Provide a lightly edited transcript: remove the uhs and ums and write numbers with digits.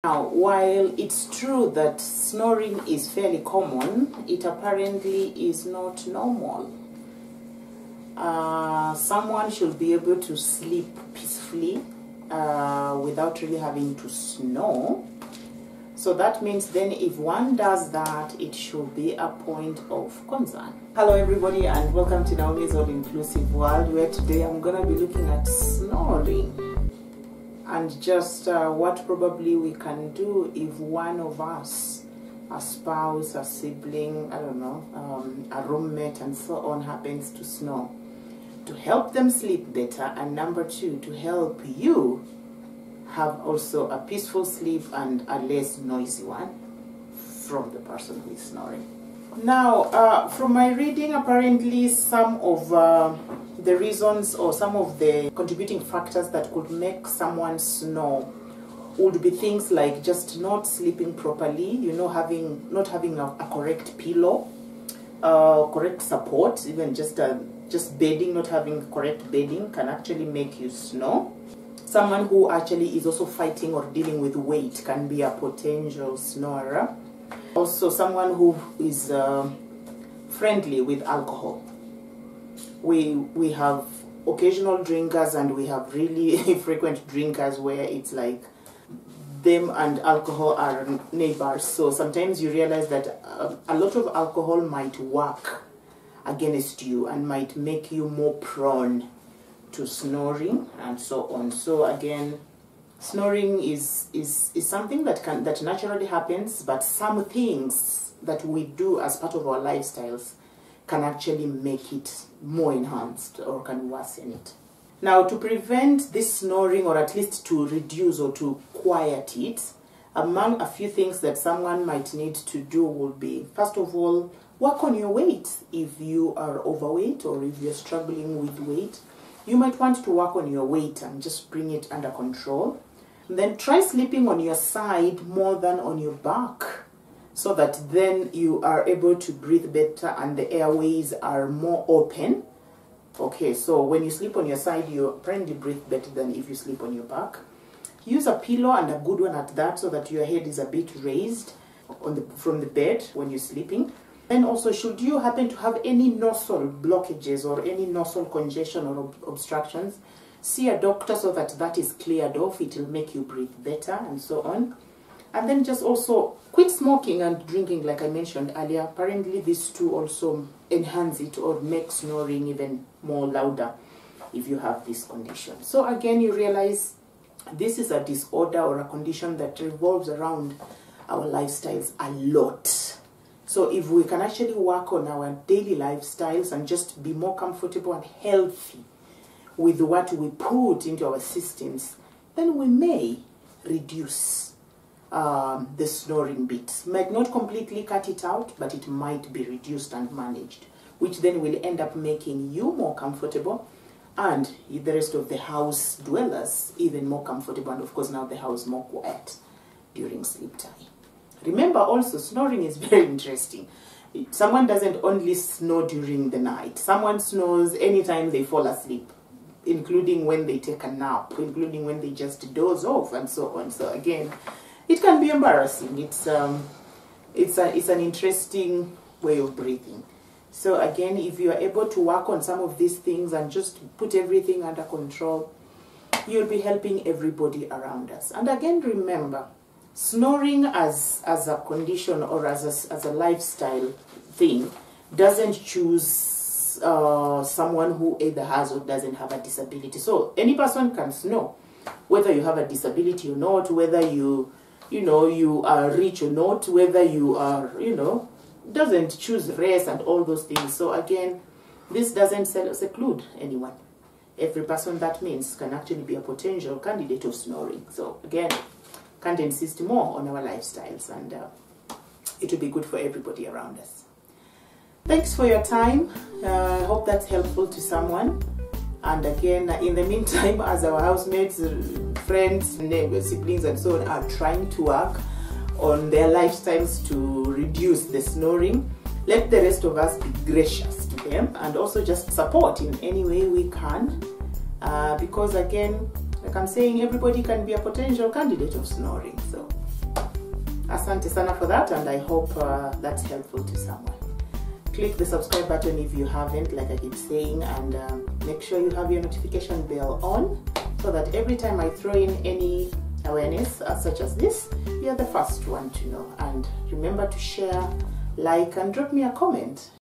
Now, while it's true that snoring is fairly common, it apparently is not normal. Someone should be able to sleep peacefully without really having to snore. So that means then if one does that, it should be a point of concern. Hello everybody and welcome to Naomi's All-Inclusive World, where today I'm going to be looking at snoring and just what probably we can do if one of us, a spouse, a sibling, I don't know, a roommate and so on happens to snore, to help them sleep better, and number two, to help you have also a peaceful sleep and a less noisy one from the person who is snoring. Now, from my reading, apparently some of the reasons or some of the contributing factors that could make someone snore would be things like just not sleeping properly, you know, not having a correct pillow, correct support, even just bedding, not having correct bedding can actually make you snore. Someone who actually is also fighting or dealing with weight can be a potential snorer. Also, someone who is friendly with alcohol. We have occasional drinkers and we have really frequent drinkers where it's like them and alcohol are neighbors. So sometimes you realize that a lot of alcohol might work against you and might make you more prone to snoring and so on. So again, snoring is something that naturally happens, but some things that we do as part of our lifestyles can actually make it more enhanced or can worsen it. Now, to prevent this snoring, or at least to reduce or to quiet it, among a few things that someone might need to do would be, first of all, work on your weight. If you are overweight or if you're struggling with weight, you might want to work on your weight and just bring it under control. And then try sleeping on your side more than on your back, so that then you are able to breathe better and the airways are more open. Okay, so when you sleep on your side, you apparently breathe better than if you sleep on your back. Use a pillow, and a good one at that, so that your head is a bit raised from the bed when you're sleeping. And also, should you happen to have any nostril blockages or any nostril congestion or obstructions, see a doctor so that is cleared off. It will make you breathe better and so on. And then just also quit smoking and drinking, like I mentioned earlier. Apparently these two also enhance it or make snoring even more louder if you have this condition. So again, you realize this is a disorder or a condition that revolves around our lifestyles a lot. So if we can actually work on our daily lifestyles and just be more comfortable and healthy with what we put into our systems, then we may reduce the snoring bit. Might not completely cut it out, but it might be reduced and managed, which then will end up making you more comfortable and the rest of the house dwellers even more comfortable, and of course now the house more quiet during sleep time. Remember also, snoring is very interesting. Someone doesn't only snore during the night. Someone snores anytime they fall asleep, including when they take a nap, including when they just doze off and so on. So again, it can be embarrassing. It's an interesting way of breathing. So again, if you are able to work on some of these things and just put everything under control, you'll be helping everybody around us. And again, remember, snoring as a condition or as a lifestyle thing doesn't choose someone who either has or doesn't have a disability. So any person can snore, whether you have a disability or not, whether you are rich or not, whether you are, doesn't choose race and all those things. So again, this doesn't seclude anyone. Every person, that means, can actually be a potential candidate of snoring. So again, can't insist more on our lifestyles, and it will be good for everybody around us. Thanks for your time. I hope that's helpful to someone. And again, in the meantime, as our housemates, friends, neighbors, siblings and so on are trying to work on their lifestyles to reduce the snoring, let the rest of us be gracious to them and also just support in any way we can, because again, like I'm saying, everybody can be a potential candidate of snoring. So Asante sana for that, and I hope that's helpful to someone. Click the subscribe button if you haven't, like I keep saying, and make sure you have your notification bell on so that every time I throw in any awareness such as this, you're the first one to know. And remember to share, like, and drop me a comment.